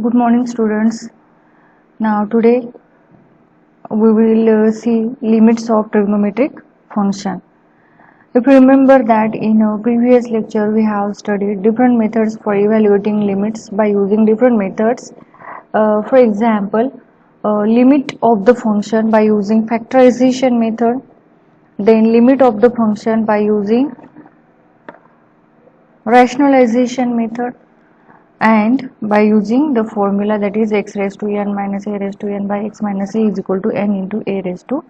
Good morning, students. Now, today we will see limits of trigonometric function. If you remember that in our previous lecture we have studied different methods for evaluating limits by using different methods. For example, limit of the function by using factorization method, then limit of the function by using rationalization method, and by using the formula, that is x raised to n minus a raised to n by x minus a is equal to n into a raised to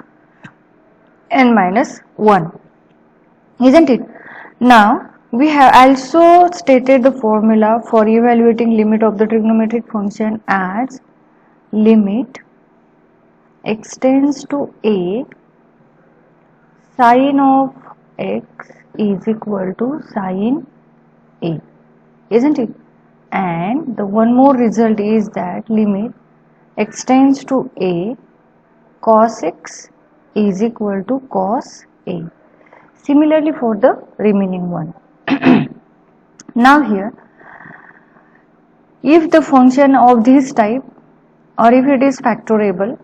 n minus 1, isn't it? Now we have also stated the formula for evaluating limit of the trigonometric function as limit x tends to a sine of x is equal to sine a, isn't it? And the one more result is that limit x tends to a cos x is equal to cos a. Similarly for the remaining one. Now here, if the function of this type, or if it is factorable,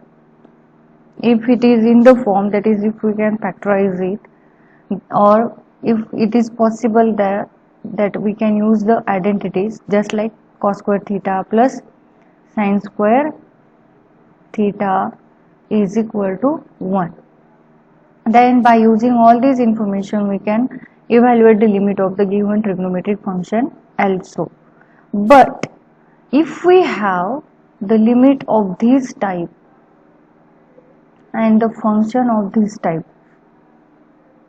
if it is in the form, that is if we can factorize it, or if it is possible that we can use the identities just like cos square theta plus sin square theta is equal to 1. Then by using all this information we can evaluate the limit of the given trigonometric function also. But if we have the limit of this type and the function of this type,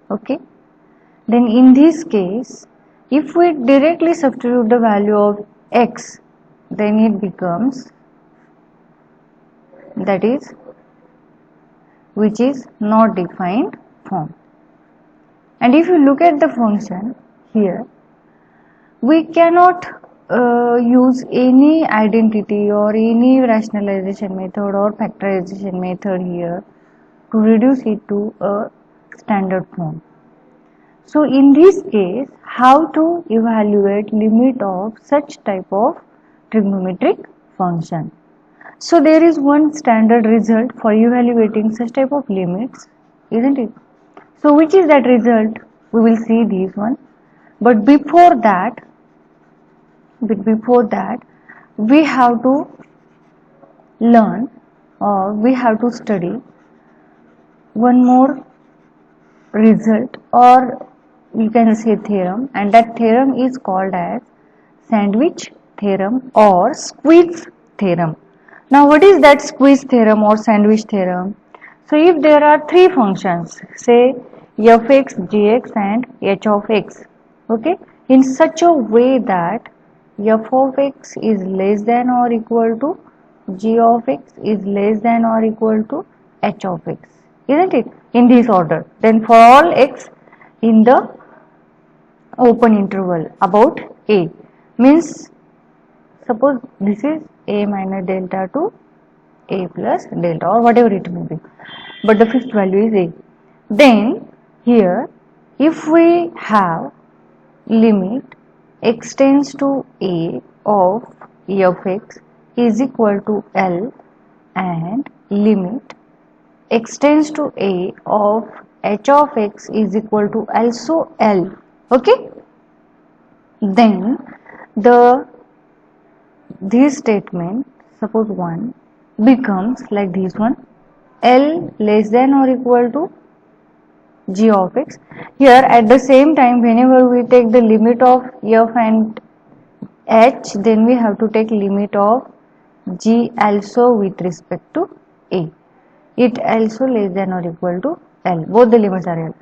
okay, then in this case, if we directly substitute the value of x, then it becomes, that is, which is not defined form. And if you look at the function here, we cannot use any identity or any rationalization method or factorization method here to reduce it to a standard form. So in this case, how to evaluate limit of such type of trigonometric function? So there is one standard result for evaluating such type of limits, isn't it? So which is that result? We will see this one. But before that, we have to learn, or we have to study one more result, or you can say theorem, and that theorem is called as sandwich theorem or squeeze theorem. Now what is that squeeze theorem or sandwich theorem? So if there are three functions, say f(x), gx and h of x, okay, in such a way that f of x is less than or equal to g of x is less than or equal to h of x, isn't it? In this order, then for all x in the open interval about a, means suppose this is a minus delta to a plus delta, or whatever it may be, but the fixed value is a. Then here, if we have limit x tends to a of f x is equal to L and limit x tends to a of h of x is equal to also L, okay, then this statement, suppose 1, becomes like this one: L less than or equal to g of x. Here at the same time, whenever we take the limit of f and h, then we have to take limit of g also with respect to a. It also less than or equal to L. Both the limits are L.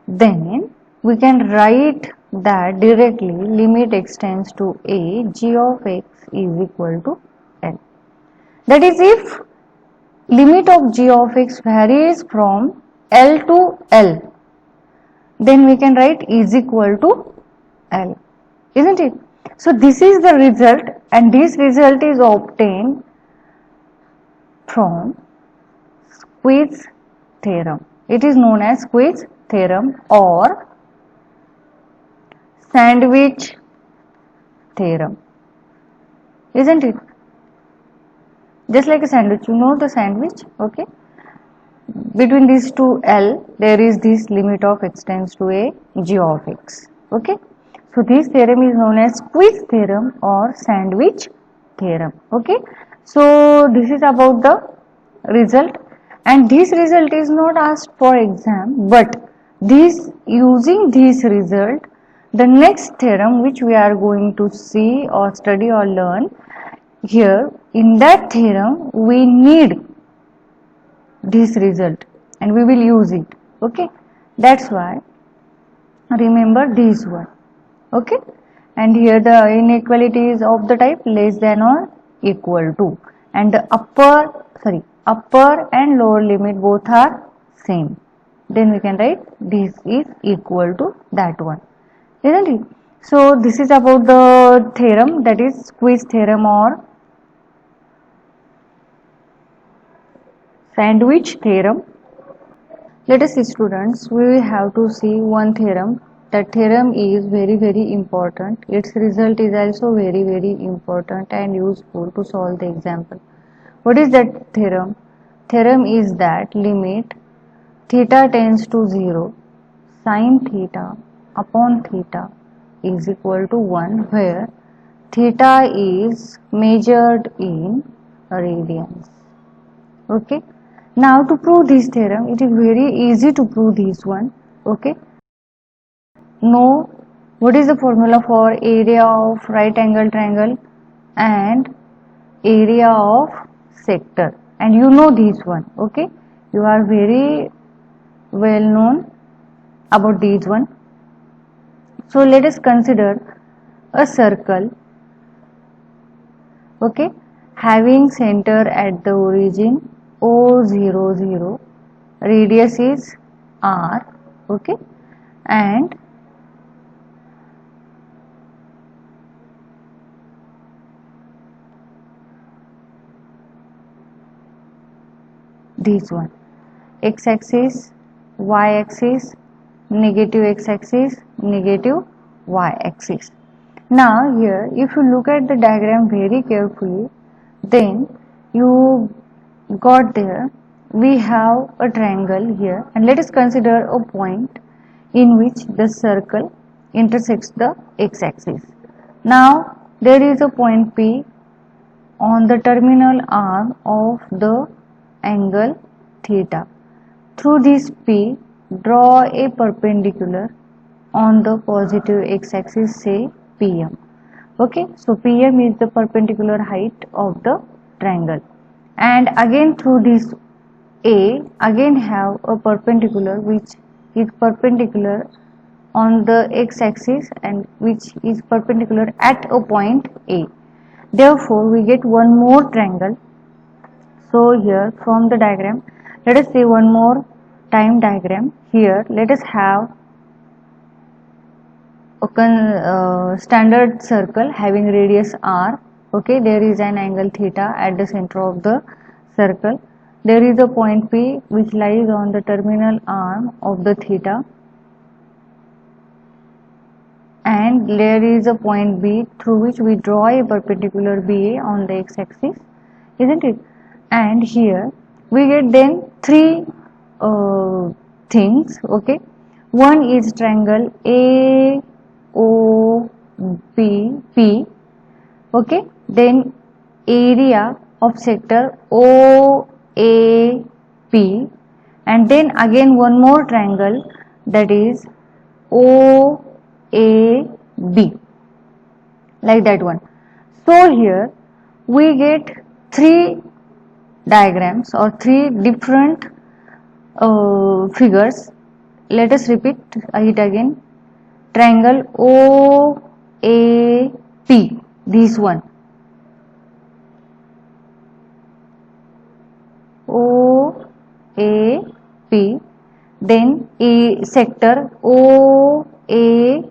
Then we can write that directly: limit x tends to a, g of x is equal to L. That is, if limit of g of x varies from L to L, then we can write is equal to L, isn't it? So this is the result, and this result is obtained from squeeze theorem. It is known as squeeze theorem or sandwich theorem, isn't it? just like a sandwich. You know the sandwich, okay? Between these two L, there is this limit of x tends to a g of x, okay? So this theorem is known as squeeze theorem or sandwich theorem, okay? So this is about the result, and this result is not asked for exam, but this using this result, the next theorem which we are going to see or study or learn here, in that theorem we need this result and we will use it, okay? That's why remember this one, okay? And here the inequality is of the type less than or equal to, and the upper and lower limit both are same. Then we can write this is equal to that one, isn't it? So this is about the theorem, that is squeeze theorem or sandwich theorem. Let us see, students, we have to see one theorem. That theorem is very important. Its result is also very important and useful to solve the example. What is that theorem? Theorem is that limit theta tends to 0, sin theta upon theta is equal to 1, where theta is measured in radians, okay? Now to prove this theorem, it is very easy to prove this one, okay? Know what is the formula for area of right angle triangle and area of sector, and you know this one, okay? You are very well known about this one. So let us consider a circle, okay, having center at the origin O00, radius is r, okay, and this one, x-axis, y-axis, negative x-axis, negative y-axis. Now here if you look at the diagram very carefully, then you got there we have a triangle here, and let us consider a point in which the circle intersects the x-axis. Now there is a point P on the terminal arm of the angle theta. Through this P, draw a perpendicular on the positive x-axis, say PM. Okay, so PM is the perpendicular height of the triangle, and again through this A, again have a perpendicular which is perpendicular on the x-axis and which is perpendicular at a point A. Therefore, we get one more triangle. So here from the diagram, let us see one more time diagram. Here let us have a standard circle having radius r. Okay, there is an angle theta at the center of the circle. There is a point P which lies on the terminal arm of the theta, and there is a point B through which we draw a perpendicular BA on the x-axis, isn't it? And here we get then three things. Okay, one is triangle AOPP. Okay, then area of sector OAP, and then again one more triangle, that is OAB, like that one. So here we get three diagrams or three different figures. Let us repeat it again. Triangle OAP, this one, OAP, then a sector OAP.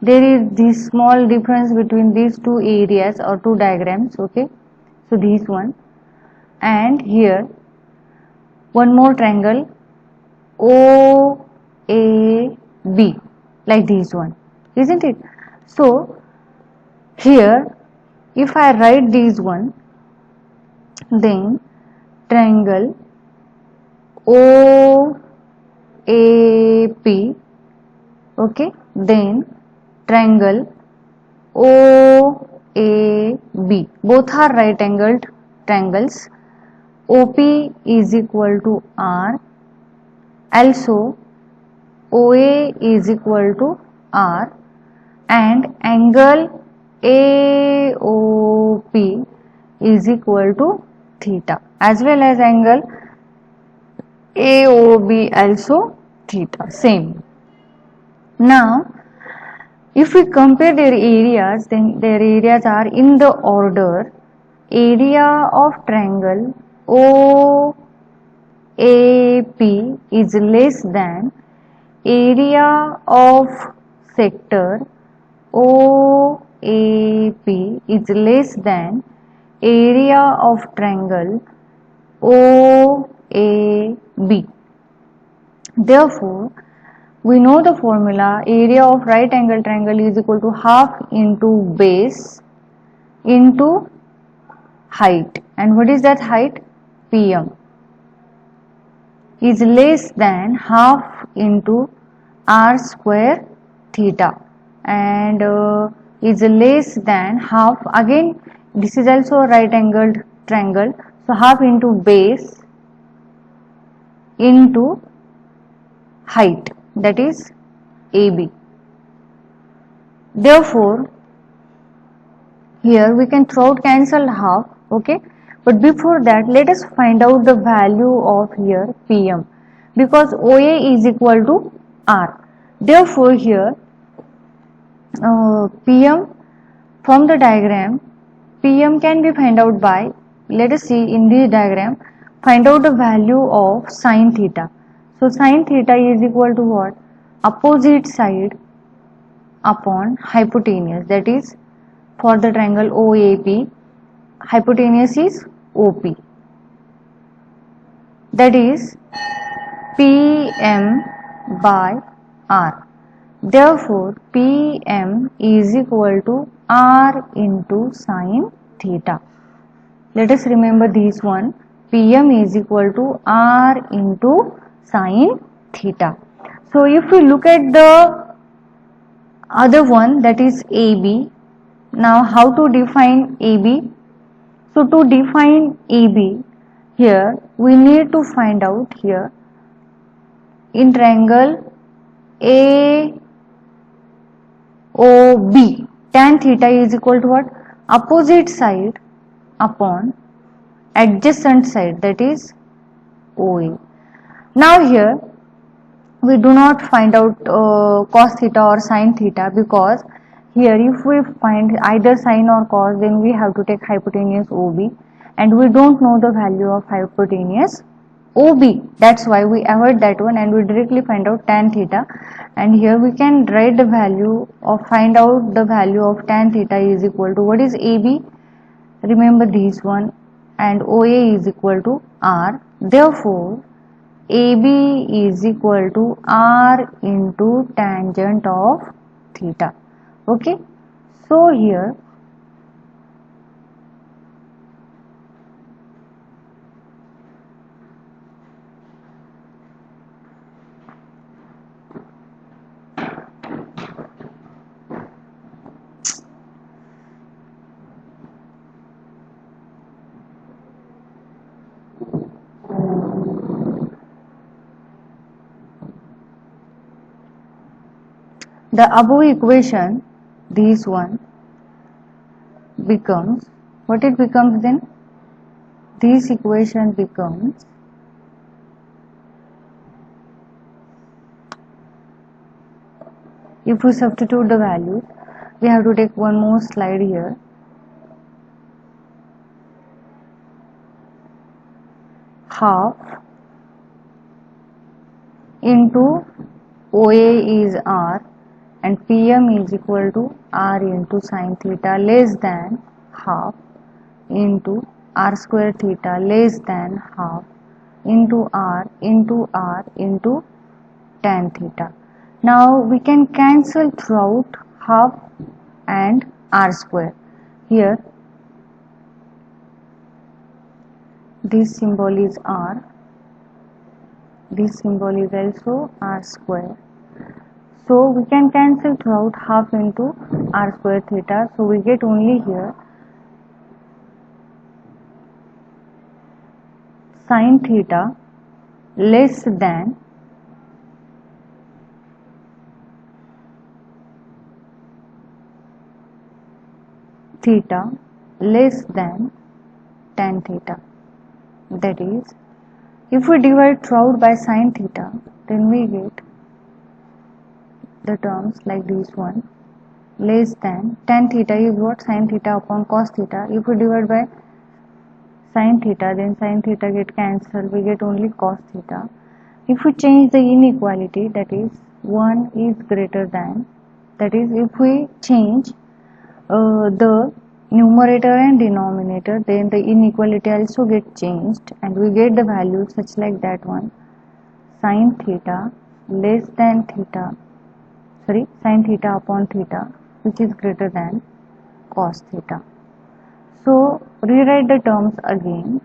There is this small difference between these two areas or two diagrams. Okay, so this one, and here one more triangle OAB, like this one, isn't it? So here if I write this one, then triangle OAP, okay, then triangle OAB, both are right angled triangles. OP is equal to R, also OA is equal to R, and angle AOP is equal to theta, as well as angle AOB also theta, same. Now if we compare their areas, then their areas are in the order: area of triangle OAP is less than area of sector OAP is less than area of triangle OAB. Therefore, we know the formula: area of right angle triangle is equal to half into base into height. And what is that height? PM is less than half into R square theta, and is less than half, again this is also a right angled triangle, so half into base into height, that is AB. Therefore, here we can throw out cancel half, okay, but before that let us find out the value of here PM, because OA is equal to R. Therefore, here PM, from the diagram, PM can be found out by, let us see in the diagram, find out the value of sine theta. So sine theta is equal to what? Opposite side upon hypotenuse, that is for the triangle OAP, hypotenuse is OP, that is PM by R. Therefore, PM is equal to R into sine theta. Let us remember this one: PM is equal to R into sine theta. So, if we look at the other one, that is AB, now how to define AB? So, to define AB, here we need to find out here in triangle AOB, tan theta is equal to what? Opposite side upon adjacent side, that is OA. Now here we do not find out cos theta or sin theta, because here if we find either sin or cos, then we have to take hypotenuse OB, and we don't know the value of hypotenuse OB. That's why we avoid that one and we directly find out tan theta. And here we can write the value of, find out the value of tan theta is equal to, what is AB? Remember this one, and OA is equal to R. Therefore, AB is equal to R into tangent of theta. Okay. So here the above equation, this one becomes, what it becomes then? This equation becomes if we substitute the values, we have to take one more slide here. Half into OA is R and PM is equal to R into sin theta less than half into R square theta less than half into R into tan theta. Now we can cancel throughout half and R square. Here this symbol is r, this symbol is also r square. So we can cancel throughout half into r square theta. So we get only here sin theta less than theta less than tan theta. That is, if we divide throughout by sin theta, then we get the terms like this one, less than tan theta is what? Sin theta upon cos theta. If we divide by sin theta, then sin theta get cancelled, we get only cos theta. If we change the inequality, that is 1 is greater than, that is if we change the numerator and denominator, then the inequality also get changed and we get the value such like that one, sin theta less than theta, sin theta upon theta, which is greater than cos theta. So rewrite the terms again,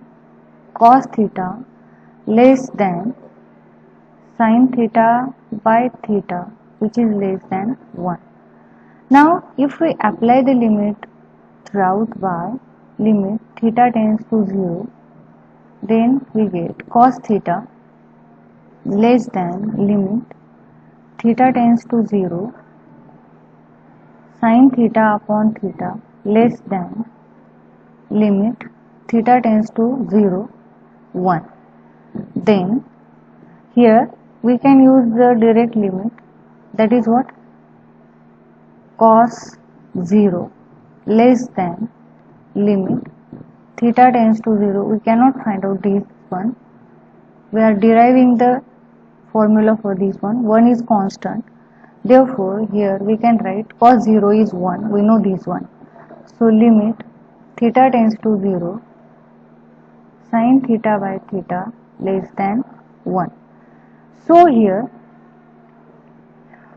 cos theta less than sin theta by theta, which is less than 1. Now if we apply the limit throughout by limit theta tends to 0, then we get cos theta less than limit theta tends to 0 sin theta upon theta less than limit theta tends to 0 1. Then here we can use the direct limit, that is what, cos 0 less than limit theta tends to 0. We cannot find out this one, we are deriving the formula for this one. 1 is constant, therefore here we can write cos 0 is 1, we know this one. So limit theta tends to 0 sin theta by theta less than 1. So here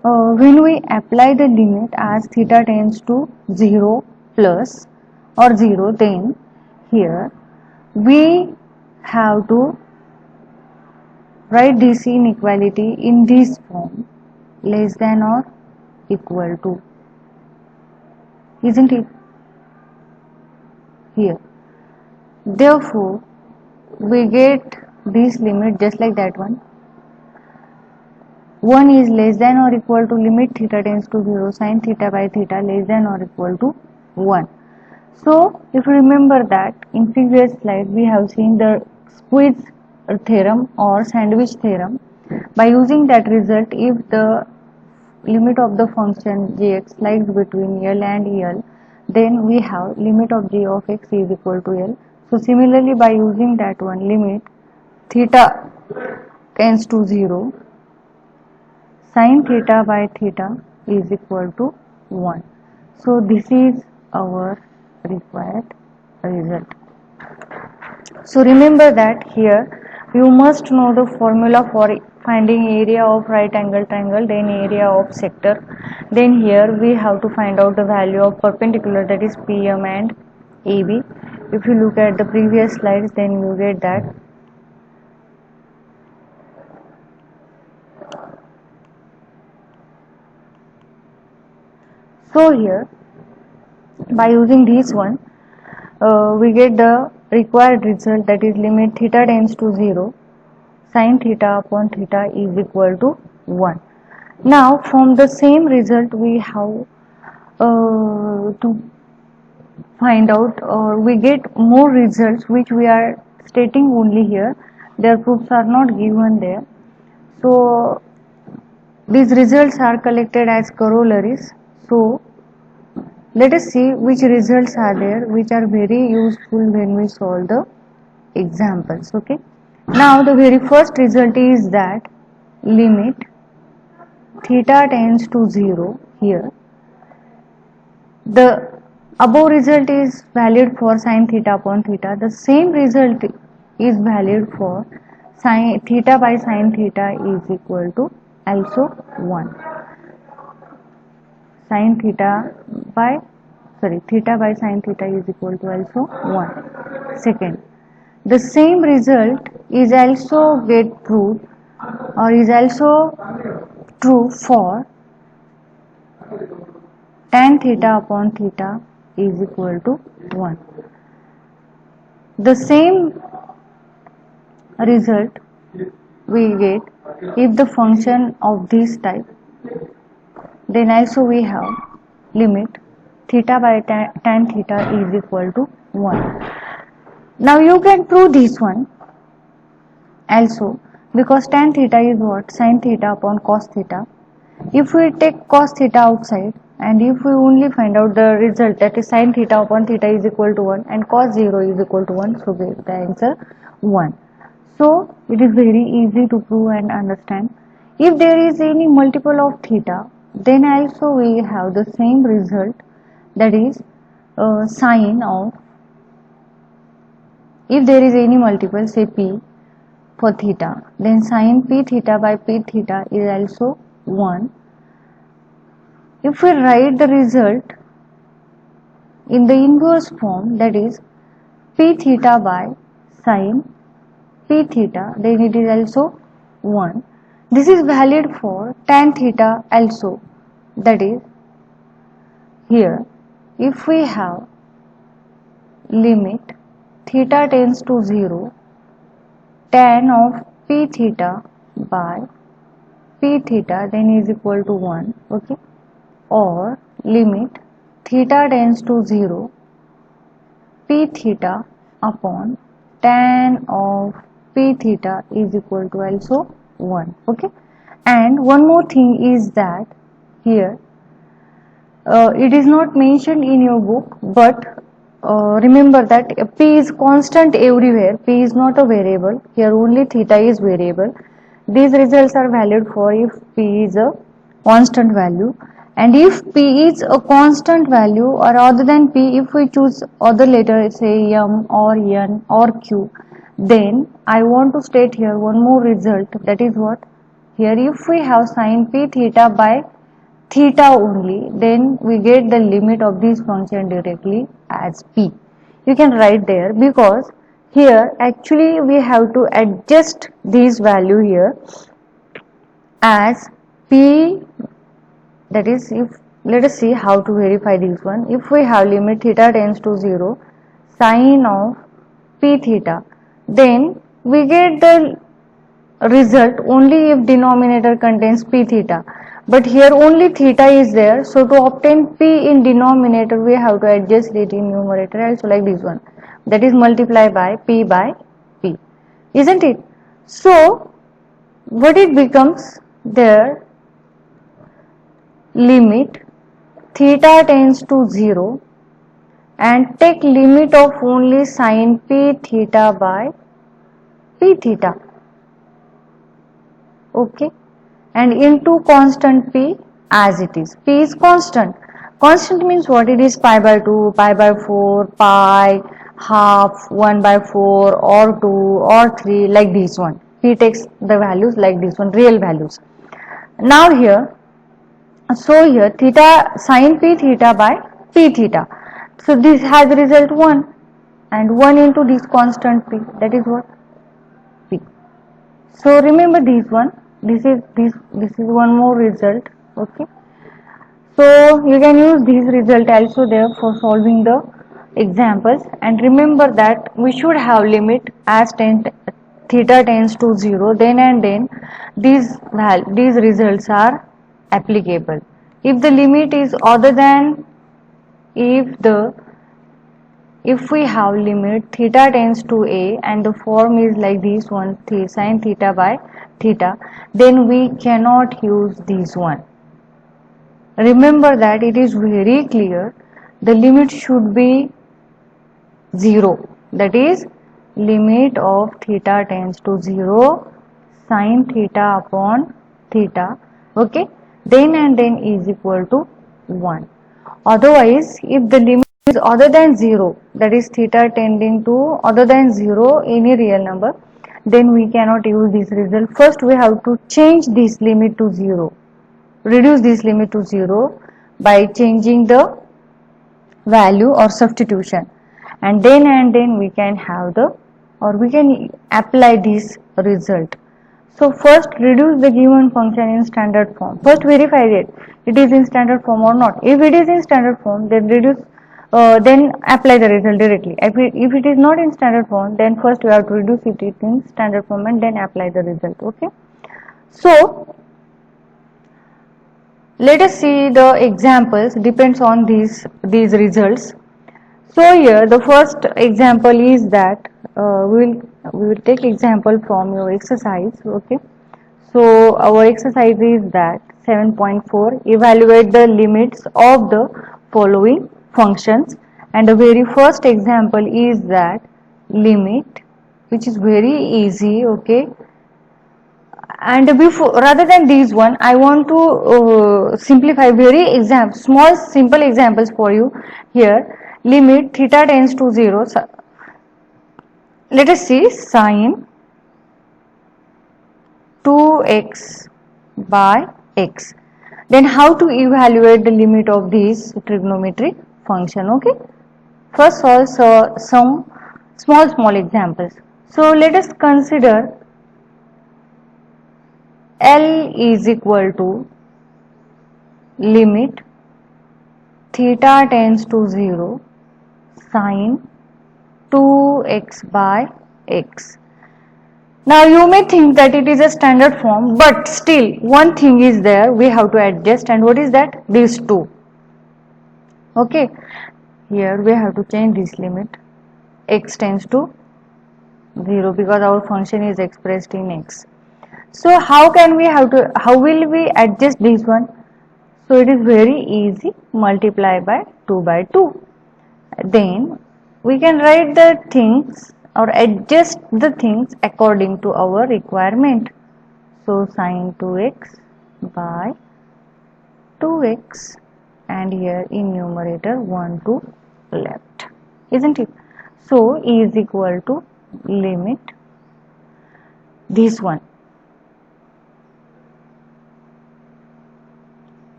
when we apply the limit as theta tends to 0 plus or 0, then here we have to write this inequality in this form, less than or equal to, isn't it? Here, therefore we get this limit just like that one, 1 is less than or equal to limit theta tends to 0 sin theta by theta less than or equal to 1. So if you remember that in previous slide we have seen the squeeze theorem or sandwich theorem. By using that result, if the limit of the function gx lies between L and L, then we have limit of g of x is equal to L. So similarly, by using that one, limit theta tends to 0 sin theta by theta is equal to 1. So this is our required result. So remember that here you must know the formula for finding area of right angle triangle, then area of sector, then here we have to find out the value of perpendicular, that is PM and AB. If you look at the previous slides, then you get that. So here by using this one we get the required result, that is limit theta tends to 0 sin theta upon theta is equal to 1. Now from the same result we have to find out, or we get more results which we are stating only here, their proofs are not given there. So these results are collected as corollaries. So let us see which results are there which are very useful when we solve the examples. Okay, now the very first result is that limit theta tends to 0, here the above result is valid for sin theta upon theta, the same result is valid for sin theta by sin theta is equal to also 1. Theta by sin theta is equal to also 1. Second, the same result is also get proved or is also true for tan theta upon theta is equal to 1. The same result we get if the function of this type, then also we have limit theta by tan theta is equal to 1. Now you can prove this one also, because tan theta is what? Sin theta upon cos theta. If we take cos theta outside and if we only find out the result, that is sin theta upon theta is equal to 1 and cos 0 is equal to 1, so we get the answer 1. So it is very easy to prove and understand. If there is any multiple of theta, then also we have the same result, that is sine of, if there is any multiple, say p for theta, then sin p theta by p theta is also 1. If we write the result in the inverse form, that is p theta by sin p theta, then it is also 1. This is valid for tan theta also, that is here if we have limit theta tends to 0, tan of p theta by p theta then is equal to 1, okay, or limit theta tends to 0, p theta upon tan of p theta is equal to also 1, okay. And one more thing is that here it is not mentioned in your book, but remember that p is constant everywhere, p is not a variable, here only theta is variable. These results are valid for if p is a constant value, and if p is a constant value or other than p, if we choose other letter, say m or n or q, then I want to state here one more result, that is what? Here if we have sin p theta by theta only, then we get the limit of this function directly as p. You can write there, because here actually we have to adjust this value here as p, that is, if let us see how to verify this one. If we have limit theta tends to 0 sin of p theta, then we get the result only if denominator contains p theta, but here only theta is there, so to obtain p in denominator we have to adjust it in numerator also, like this one, that is multiply by p, isn't it? So what it becomes there, limit theta tends to 0 and take limit of only sin p theta by p theta, okay, and into constant p as it is. P is constant. Constant means what? It is pi by 2, pi by 4, pi, half, 1 by 4 or 2 or 3, like this one. P takes the values like this one, real values. Now here, so here theta sin p theta by p theta. So this has result 1 and 1 into this constant p, that is what? P. So remember this one. This is one more result, okay. So you can use this result also there for solving the examples, and remember that we should have limit as theta tends to 0, then and then these results are applicable. If the limit is other than, if we have limit theta tends to a and the form is like this one, sin theta by theta, then we cannot use this one. Remember that it is very clear, the limit should be 0, that is limit of theta tends to 0 sin theta upon theta, okay, then and then is equal to 1. Otherwise, if the limit is other than 0, that is theta tending to other than 0, any real number, then we cannot use this result. First we have to change this limit to 0, reduce this limit to 0 by changing the value or substitution, and then we can have the or we can apply this result. So first reduce the given function in standard form. First verify it is in standard form or not. If it is in standard form, then then apply the result directly. If it is not in standard form, then first you have to reduce it in standard form and then apply the result. Okay. So let us see the examples depends on these results. So here the first example is that we will take example from your exercise. Okay. So our exercise is that 7.4, evaluate the limits of the following functions, and the very first example is that limit, which is very easy. Okay. And before, rather than these one, I want to simplify very small simple examples for you here. Limit theta tends to 0. So, let us see sine 2x by x. Then how to evaluate the limit of these trigonometric function. Okay. First solve some small examples. So let us consider L is equal to limit theta tends to 0 sine 2x by x. Now you may think that it is a standard form, but still one thing is there we have to adjust, and what is that? These two. Okay, here we have to change this limit. X tends to 0 because our function is expressed in x. So how will we adjust this one? So it is very easy, multiply by 2 by 2. Then we can write the things or adjust the things according to our requirement. So sine 2x by 2x, and here in numerator 1 to left, isn't it? So E is equal to limit this one,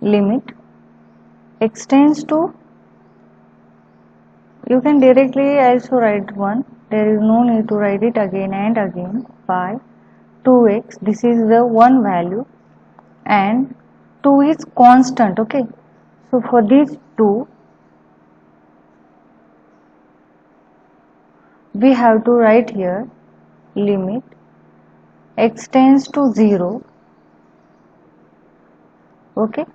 limit x tends to, you can directly also write 1, there is no need to write it again and again, by 2x, this is the one value, and 2 is constant. Okay, so for these 2 we have to write here limit x tends to 0. Okay,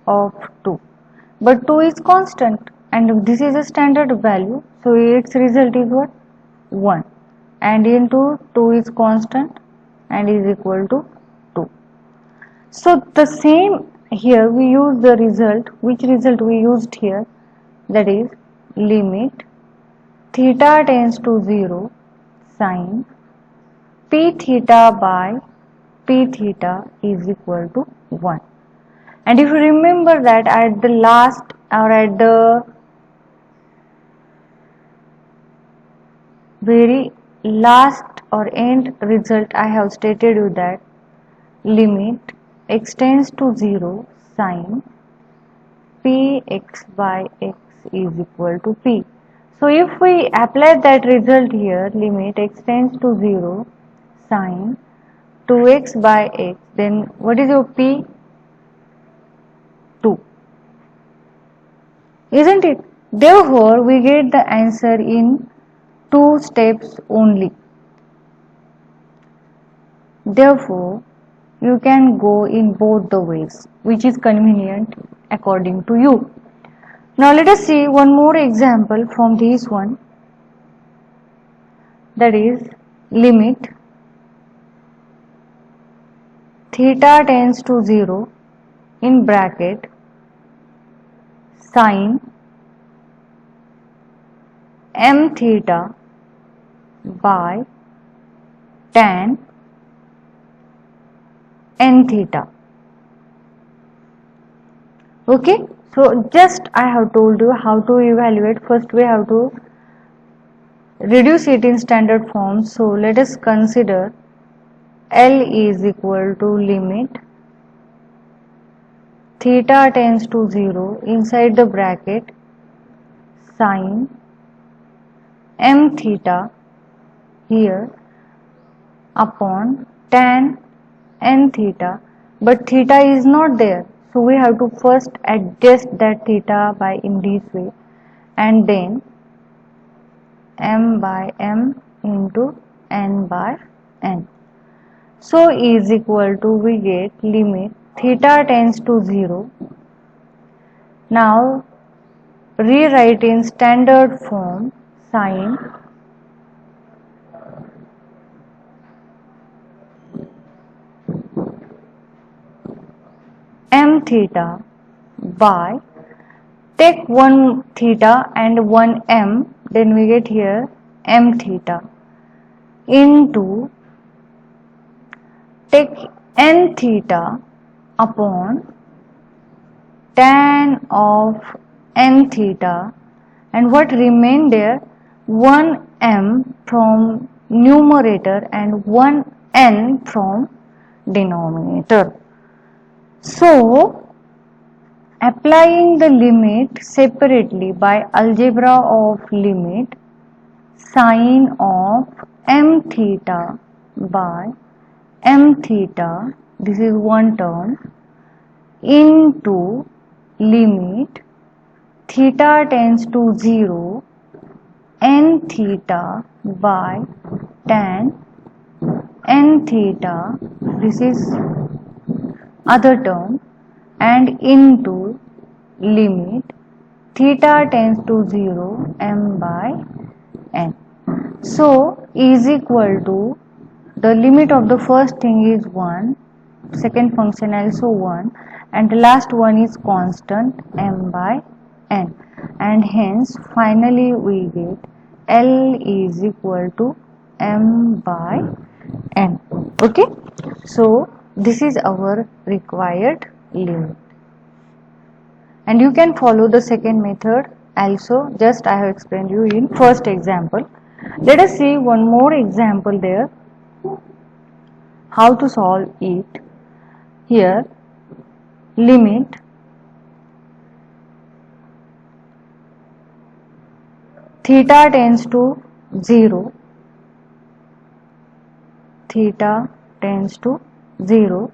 of 2, but 2 is constant and this is a standard value, so its result is what? 1, and into 2 is constant and is equal to 2. So the same here we use the result, which result we used here, that is limit theta tends to 0 sine p theta by p theta is equal to 1. And if you remember that at the last or at the very last or end result, I have stated you that limit x tends to 0 sine p x by x is equal to p. So if we apply that result here, limit x tends to 0 sine 2x by x, then what is your p? 2, isn't it? Therefore we get the answer in 2 steps only. Therefore you can go in both the ways, which is convenient according to you. Now let us see one more example from this one, that is limit theta tends to 0 in bracket sine m theta by tan n theta. Okay, so just I have told you how to evaluate. First we have to reduce it in standard form. So let us consider L is equal to limit theta tends to 0 inside the bracket sine m theta here upon tan n theta, but theta is not there, so we have to first adjust that theta by in this way, and then m by m into n by n. So is equal to, we get limit theta tends to 0. Now rewrite in standard form sine m theta by, take one theta and one m, then we get here m theta into, take n theta upon tan of n theta, and what remain there, 1 m from numerator and 1 n from denominator. So applying the limit separately by algebra of limit sine of m theta by m theta, this is one term, into limit theta tends to 0 n theta by tan n theta, this is other term, and into limit theta tends to 0 m by n. So is equal to, the limit of the first thing is 1, second function also 1, and the last one is constant m by n, and hence finally we get L is equal to m by n. Okay, so this is our required limit, and you can follow the second method also, just I have explained you in first example. Let us see one more example there, how to solve it. Here limit theta tends to 0, theta tends to 0,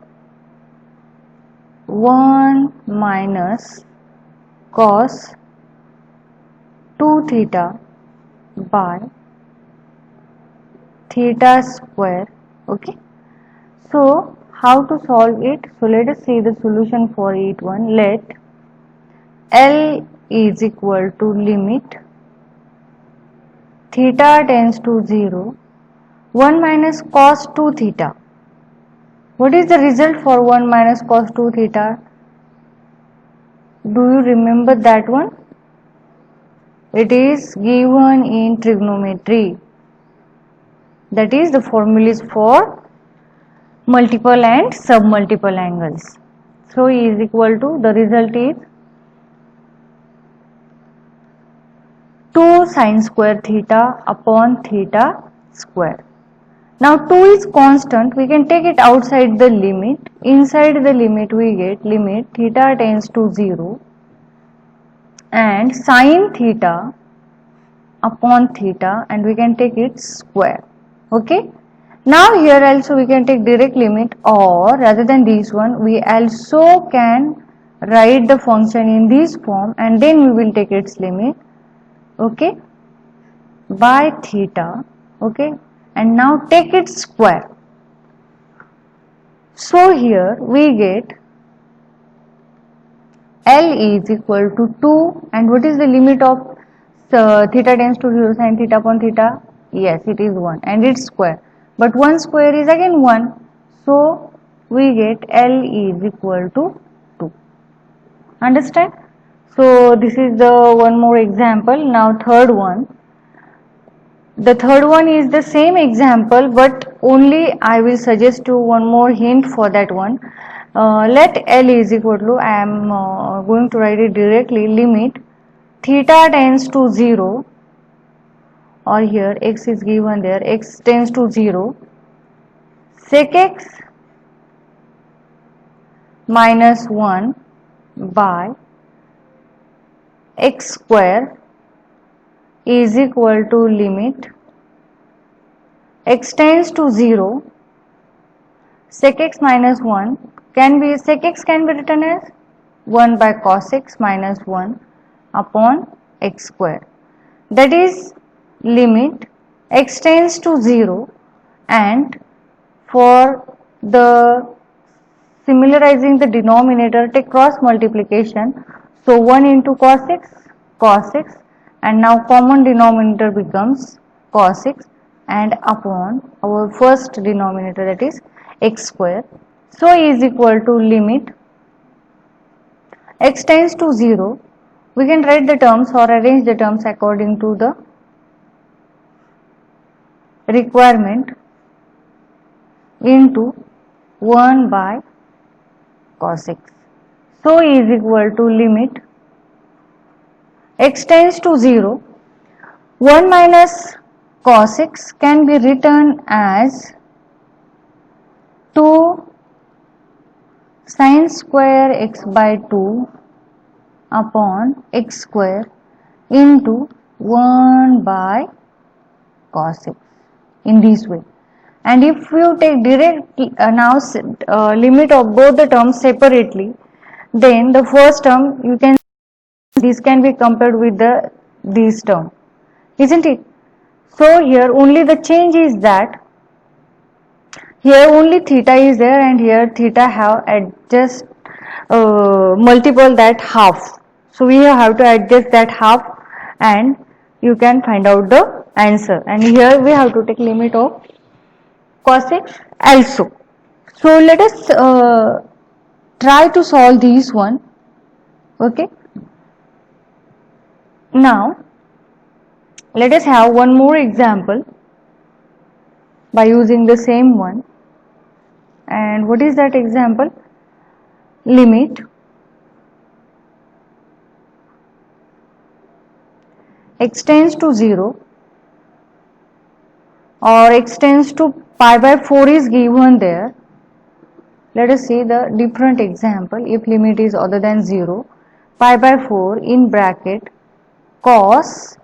1 minus cos 2 theta by theta square. Okay, so how to solve it? So let us see the solution for it one. Let L is equal to limit theta tends to 0, 1 minus cos 2 theta. What is the result for 1 minus cos 2 theta? Do you remember that one? It is given in trigonometry. That is, the formula is for multiple and submultiple angles. So E is equal to, the result is 2 sin square theta upon theta square. Now 2 is constant, we can take it outside the limit. Inside the limit we get limit theta tends to 0 and sin theta upon theta, and we can take it square. Okay, now here also we can take direct limit, or rather than this one we also can write the function in this form, and then we will take its limit. Okay, by theta. Okay, and now take its square. So here we get L is equal to 2, and what is the limit of theta tends to 0 sin theta upon theta? Yes, it is 1, and its square, but 1 square is again 1, so we get L is equal to 2. Understand? So this is the one more example. Now third one. The third one is the same example, but only I will suggest you one more hint for that one. Let L is equal to, I am going to write it directly, limit theta tends to 0, or here x is given there, x tends to 0, sec x -1 by x square is equal to limit x tends to 0, sec x minus 1 sec x can be written as 1 by cos x minus 1 upon x square. That is limit x tends to 0, and for the similarizing the denominator, take cross multiplication. So 1 into cos x, and now common denominator becomes cos x and upon our first denominator, that is x square. So is equal to limit x tends to 0. We can write the terms or arrange the terms according to the requirement into 1 by cos x. So is equal to limit x tends to 0. 1 minus cos x can be written as 2 sin square x by 2 upon x square into 1 by cos x, in this way. And if you take direct limit of both the terms separately, then the first term you can, this can be compared with this term, isn't it? So here only the change is that here only theta is there, and here theta have adjust multiple that half. So we have to adjust that half, and you can find out the answer. And here we have to take limit of cos x also. So let us try to solve this one. Okay. Now let us have one more example by using the same one. And what is that example? Limit x tends to 0 or x tends to pi by 4 is given there. Let us see the different example. If limit is other than 0, pi by 4 in bracket cos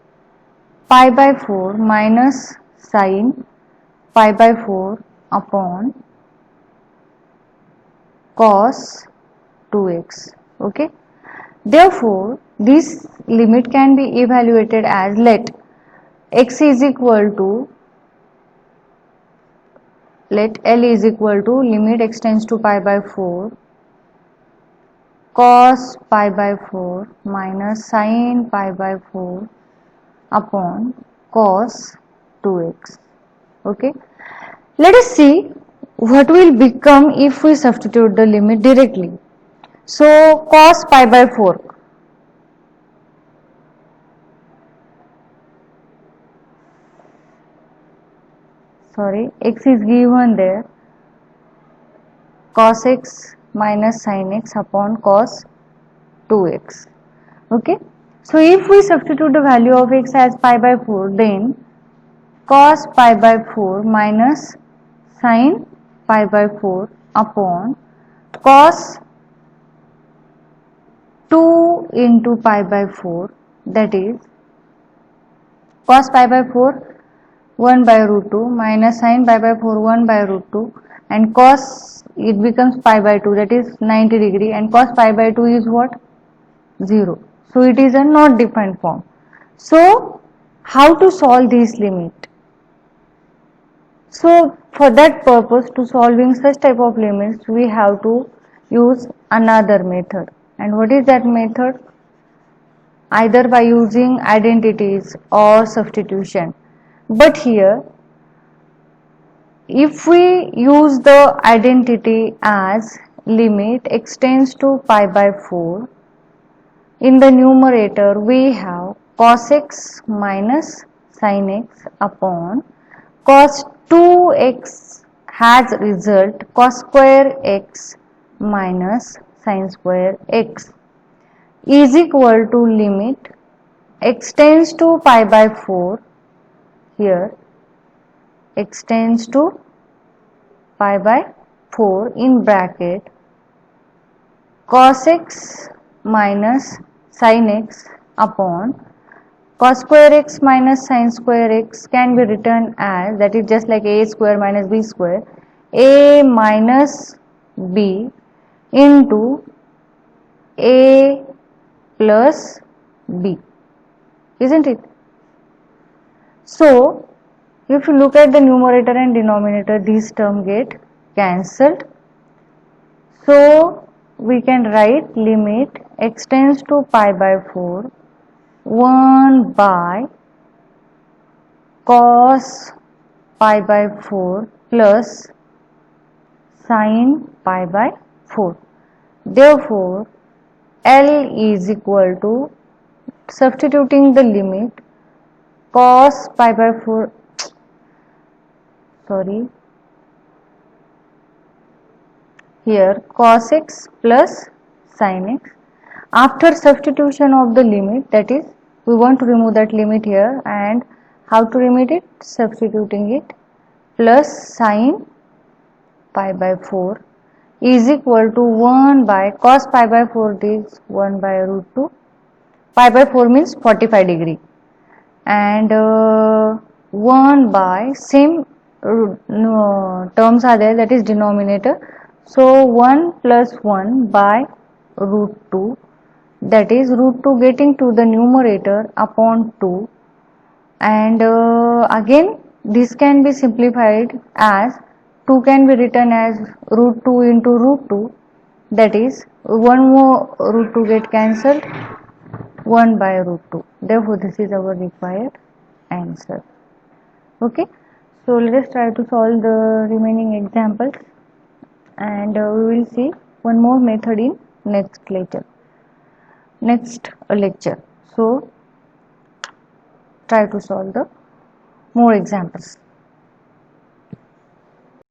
pi by 4 minus sin pi by 4 upon cos 2x. Okay. Therefore, this limit can be evaluated as, let x is equal to, let L is equal to limit x tends to pi by 4 cos pi by 4 minus sin pi by 4 upon cos 2x. Okay. Let us see what will become if we substitute the limit directly. So cos pi by 4, x is given there, cos x minus sin x upon cos 2x. Okay. So if we substitute the value of x as pi by 4, then cos pi by 4 minus sin pi by 4 upon cos 2 into pi by 4, that is cos pi by 4 1 by root 2 minus sin pi by 4 1 by root 2, and cos, it becomes pi by 2, that is 90 degree, and cos pi by 2 is what? 0. So it is a not defined form. So how to solve this limit? So for that purpose, to solving such type of limits, we have to use another method. And what is that method? Either by using identities or substitution. But here, if we use the identity as limit x tends to pi by 4, in the numerator we have cos x minus sin x upon cos 2x has result cos square x minus sin square x is equal to limit x tends to pi by 4, here x tends to pi by 4 in bracket cos x minus sin x upon cos square x minus sin square x can be written as, that is just like a square minus b square, a minus b into a plus b, isn't it? So if you look at the numerator and denominator, these terms get cancelled. So we can write limit x tends to pi by 4 1 by cos pi by 4 plus sin pi by 4. Therefore, L is equal to, substituting the limit cos pi by 4, here cos x plus sin x. After substitution of the limit, that is, we want to remove that limit here, and how to remove it? Substituting it, plus sin pi by 4 is equal to 1 by cos pi by 4 is 1 by root 2. Pi by 4 means 45 degree, and 1 by same terms are there, that is denominator. So 1 plus 1 by root 2, that is root 2 getting to the numerator upon 2, and again this can be simplified as 2 can be written as root 2 into root 2, that is one more root 2 get cancelled, 1 by root 2. Therefore this is our required answer. Okay, so let us try to solve the remaining examples, and we will see one more method in next lecture. So try to solve the more examples.